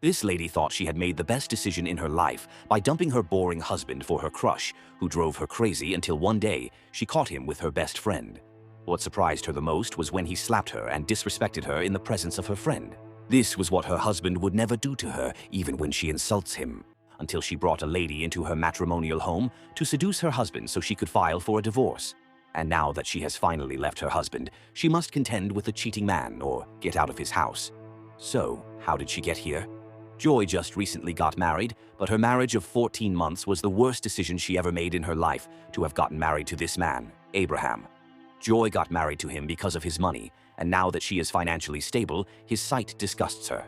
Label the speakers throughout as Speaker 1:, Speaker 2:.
Speaker 1: This lady thought she had made the best decision in her life by dumping her boring husband for her crush, who drove her crazy until one day she caught him with her best friend. What surprised her the most was when he slapped her and disrespected her in the presence of her friend. This was what her husband would never do to her, even when she insults him, until she brought a lady into her matrimonial home to seduce her husband so she could file for a divorce. And now that she has finally left her husband, she must contend with a cheating man or get out of his house. So, how did she get here? Joy just recently got married, but her marriage of 14 months was the worst decision she ever made in her life to have gotten married to this man, Abraham. Joy got married to him because of his money, and now that she is financially stable, his sight disgusts her.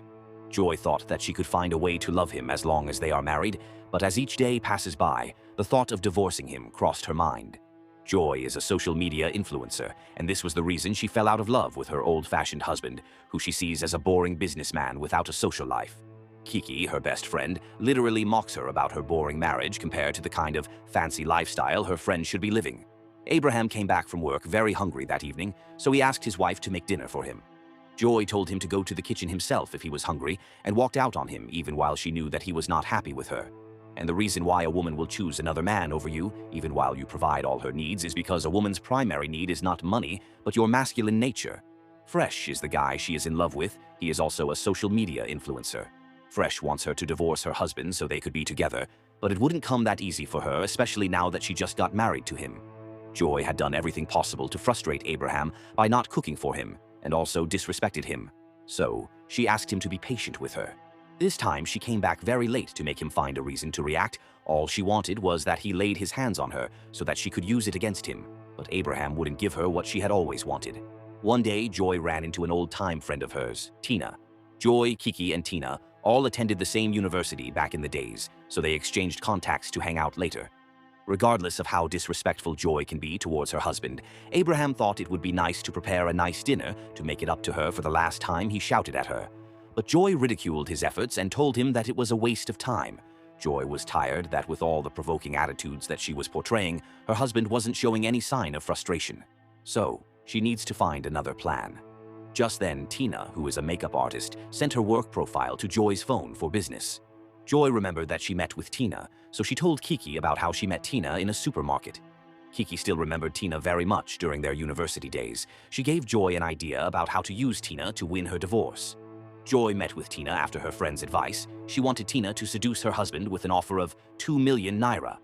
Speaker 1: Joy thought that she could find a way to love him as long as they are married, but as each day passes by, the thought of divorcing him crossed her mind. Joy is a social media influencer, and this was the reason she fell out of love with her old-fashioned husband, who she sees as a boring businessman without a social life. Kiki, her best friend, literally mocks her about her boring marriage compared to the kind of fancy lifestyle her friend should be living. Abraham came back from work very hungry that evening, so he asked his wife to make dinner for him. Joy told him to go to the kitchen himself if he was hungry and walked out on him even while she knew that he was not happy with her. And the reason why a woman will choose another man over you, even while you provide all her needs, is because a woman's primary need is not money, but your masculine nature. Fresh is the guy she is in love with. He is also a social media influencer. Fresh wants her to divorce her husband so they could be together, but it wouldn't come that easy for her, especially now that she just got married to him. Joy had done everything possible to frustrate Abraham by not cooking for him, and also disrespected him. So, she asked him to be patient with her. This time, she came back very late to make him find a reason to react. All she wanted was that he laid his hands on her so that she could use it against him, but Abraham wouldn't give her what she had always wanted. One day, Joy ran into an old-time friend of hers, Tina. Joy, Kiki, and Tina all attended the same university back in the days, so they exchanged contacts to hang out later. Regardless of how disrespectful Joy can be towards her husband, Abraham thought it would be nice to prepare a nice dinner to make it up to her for the last time he shouted at her. But Joy ridiculed his efforts and told him that it was a waste of time. Joy was tired that with all the provoking attitudes that she was portraying, her husband wasn't showing any sign of frustration. So, she needs to find another plan. Just then, Tina, who is a makeup artist, sent her work profile to Joy's phone for business. Joy remembered that she met with Tina, so she told Kiki about how she met Tina in a supermarket. Kiki still remembered Tina very much during their university days. She gave Joy an idea about how to use Tina to win her divorce. Joy met with Tina after her friend's advice. She wanted Tina to seduce her husband with an offer of 2 million naira.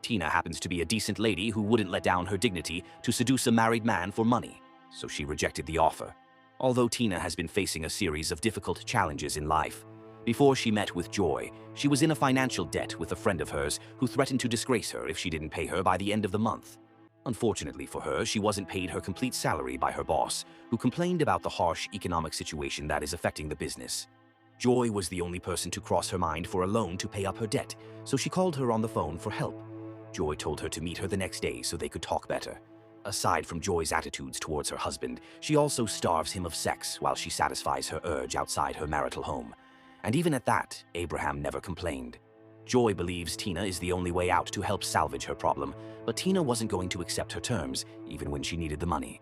Speaker 1: Tina happens to be a decent lady who wouldn't let down her dignity to seduce a married man for money, so she rejected the offer. Although Tina has been facing a series of difficult challenges in life, before she met with Joy, she was in a financial debt with a friend of hers who threatened to disgrace her if she didn't pay her by the end of the month. Unfortunately for her, she wasn't paid her complete salary by her boss, who complained about the harsh economic situation that is affecting the business. Joy was the only person to cross her mind for a loan to pay up her debt, so she called her on the phone for help. Joy told her to meet her the next day so they could talk better. Aside from Joy's attitudes towards her husband, she also starves him of sex while she satisfies her urge outside her marital home. And even at that, Abraham never complained. Joy believes Tina is the only way out to help salvage her problem, but Tina wasn't going to accept her terms, even when she needed the money.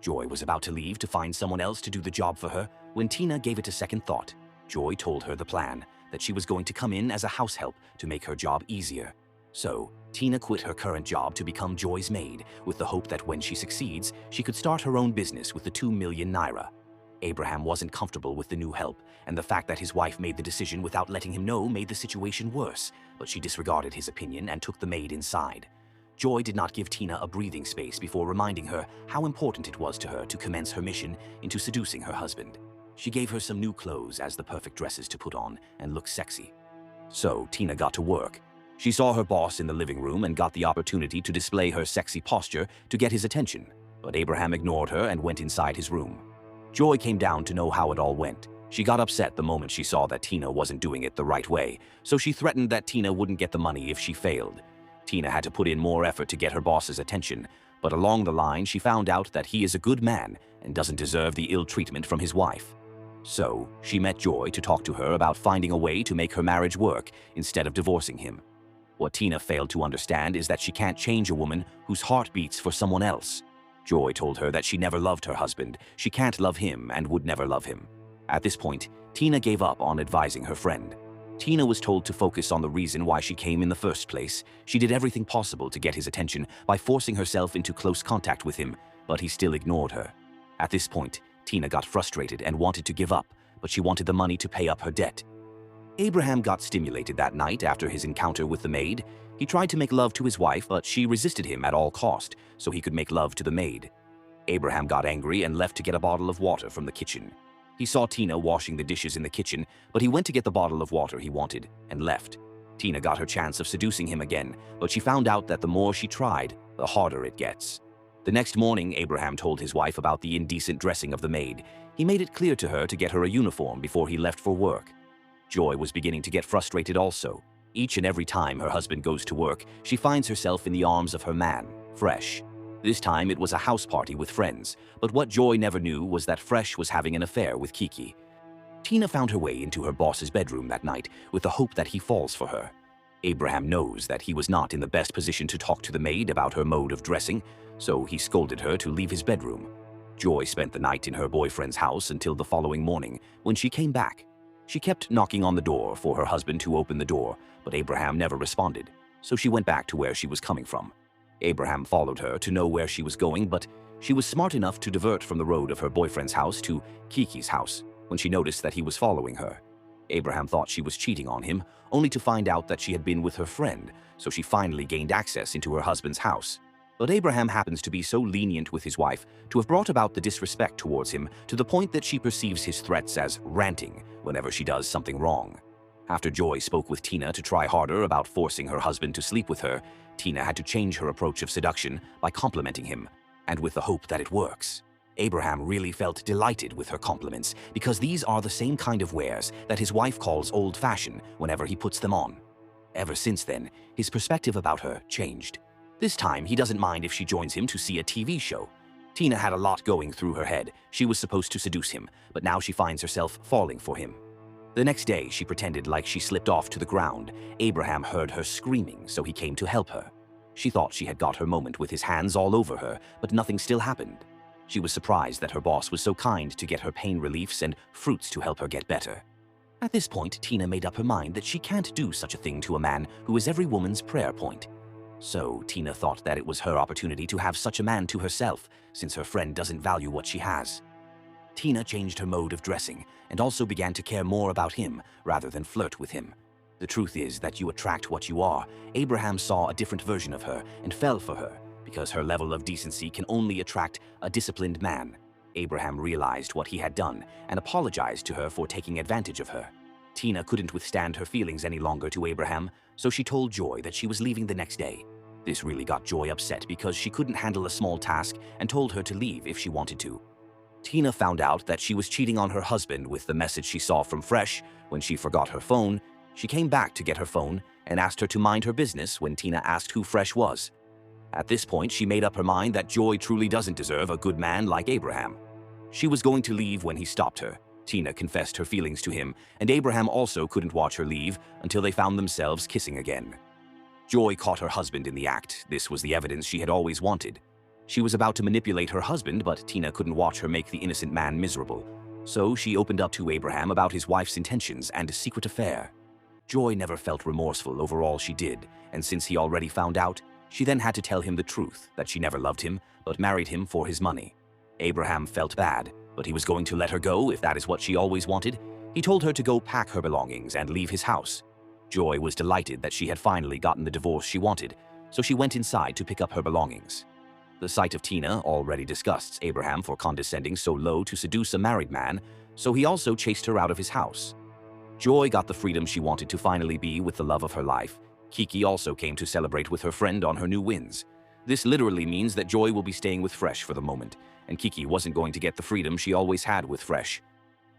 Speaker 1: Joy was about to leave to find someone else to do the job for her when Tina gave it a second thought. Joy told her the plan, that she was going to come in as a house help to make her job easier. So, Tina quit her current job to become Joy's maid, with the hope that when she succeeds, she could start her own business with the 2 million naira. Abraham wasn't comfortable with the new help, and the fact that his wife made the decision without letting him know made the situation worse, but she disregarded his opinion and took the maid inside. Joy did not give Tina a breathing space before reminding her how important it was to her to commence her mission into seducing her husband. She gave her some new clothes as the perfect dresses to put on and look sexy. So, Tina got to work. She saw her boss in the living room and got the opportunity to display her sexy posture to get his attention, but Abraham ignored her and went inside his room. Joy came down to know how it all went. She got upset the moment she saw that Tina wasn't doing it the right way, so she threatened that Tina wouldn't get the money if she failed. Tina had to put in more effort to get her boss's attention, but along the line she found out that he is a good man and doesn't deserve the ill treatment from his wife. So, she met Joy to talk to her about finding a way to make her marriage work instead of divorcing him. What Tina failed to understand is that she can't change a woman whose heart beats for someone else. Joy told her that she never loved her husband, she can't love him and would never love him. At this point, Tina gave up on advising her friend. Tina was told to focus on the reason why she came in the first place. She did everything possible to get his attention by forcing herself into close contact with him, but he still ignored her. At this point, Tina got frustrated and wanted to give up, but she wanted the money to pay up her debt. Abraham got stimulated that night after his encounter with the maid. He tried to make love to his wife, but she resisted him at all cost, so he could make love to the maid. Abraham got angry and left to get a bottle of water from the kitchen. He saw Tina washing the dishes in the kitchen, but he went to get the bottle of water he wanted and left. Tina got her chance of seducing him again, but she found out that the more she tried, the harder it gets. The next morning, Abraham told his wife about the indecent dressing of the maid. He made it clear to her to get her a uniform before he left for work. Joy was beginning to get frustrated also. Each and every time her husband goes to work, she finds herself in the arms of her man, Fresh. This time it was a house party with friends, but what Joy never knew was that Fresh was having an affair with Kiki. Tina found her way into her boss's bedroom that night with the hope that he falls for her. Abraham knows that he was not in the best position to talk to the maid about her mode of dressing, so he scolded her to leave his bedroom. Joy spent the night in her boyfriend's house until the following morning, when she came back. She kept knocking on the door for her husband to open the door, but Abraham never responded, so she went back to where she was coming from. Abraham followed her to know where she was going, but she was smart enough to divert from the road of her boyfriend's house to Kiki's house when she noticed that he was following her. Abraham thought she was cheating on him, only to find out that she had been with her friend, so she finally gained access into her husband's house. But Abraham happens to be so lenient with his wife to have brought about the disrespect towards him to the point that she perceives his threats as ranting whenever she does something wrong. After Joy spoke with Tina to try harder about forcing her husband to sleep with her, Tina had to change her approach of seduction by complimenting him, and with the hope that it works. Abraham really felt delighted with her compliments because these are the same kind of wares that his wife calls old-fashioned whenever he puts them on. Ever since then, his perspective about her changed. This time, he doesn't mind if she joins him to see a TV show. Tina had a lot going through her head. She was supposed to seduce him, but now she finds herself falling for him. The next day, she pretended like she slipped off to the ground. Abraham heard her screaming, so he came to help her. She thought she had got her moment with his hands all over her, but nothing still happened. She was surprised that her boss was so kind to get her pain reliefs and fruits to help her get better. At this point, Tina made up her mind that she can't do such a thing to a man who is every woman's prayer point. So Tina thought that it was her opportunity to have such a man to herself, since her friend doesn't value what she has. Tina changed her mode of dressing and also began to care more about him rather than flirt with him. The truth is that you attract what you are. Abraham saw a different version of her and fell for her because her level of decency can only attract a disciplined man. Abraham realized what he had done and apologized to her for taking advantage of her. Tina couldn't withstand her feelings any longer to Abraham, so she told Joy that she was leaving the next day. This really got Joy upset because she couldn't handle a small task and told her to leave if she wanted to. Tina found out that she was cheating on her husband with the message she saw from Fresh when she forgot her phone. She came back to get her phone and asked her to mind her business when Tina asked who Fresh was. At this point, she made up her mind that Joy truly doesn't deserve a good man like Abraham. She was going to leave when he stopped her. Tina confessed her feelings to him, and Abraham also couldn't watch her leave until they found themselves kissing again. Joy caught her husband in the act. This was the evidence she had always wanted. She was about to manipulate her husband, but Tina couldn't watch her make the innocent man miserable. So she opened up to Abraham about his wife's intentions and secret affair. Joy never felt remorseful over all she did, and since he already found out, she then had to tell him the truth, that she never loved him, but married him for his money. Abraham felt bad, but he was going to let her go if that is what she always wanted. He told her to go pack her belongings and leave his house. Joy was delighted that she had finally gotten the divorce she wanted, so she went inside to pick up her belongings. The sight of Tina already disgusts Abraham for condescending so low to seduce a married man, so he also chased her out of his house. Joy got the freedom she wanted to finally be with the love of her life. Kiki also came to celebrate with her friend on her new wins. This literally means that Joy will be staying with Fresh for the moment, and Kiki wasn't going to get the freedom she always had with Fresh.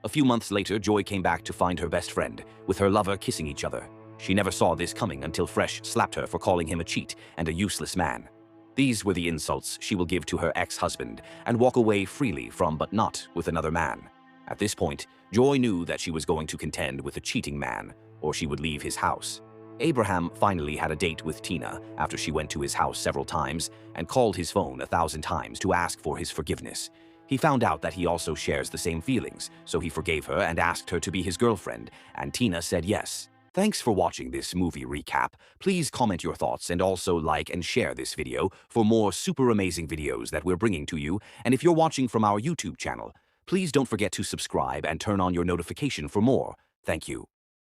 Speaker 1: A few months later, Joy came back to find her best friend, with her lover kissing each other. She never saw this coming until Fresh slapped her for calling him a cheat and a useless man. These were the insults she will give to her ex-husband and walk away freely from, but not with another man. At this point, Joy knew that she was going to contend with a cheating man, or she would leave his house. Abraham finally had a date with Tina after she went to his house several times and called his phone 1,000 times to ask for his forgiveness. He found out that he also shares the same feelings, so he forgave her and asked her to be his girlfriend, and Tina said yes. Thanks for watching this movie recap. Please comment your thoughts and also like and share this video for more super amazing videos that we're bringing to you. And if you're watching from our YouTube channel, please don't forget to subscribe and turn on your notification for more. Thank you.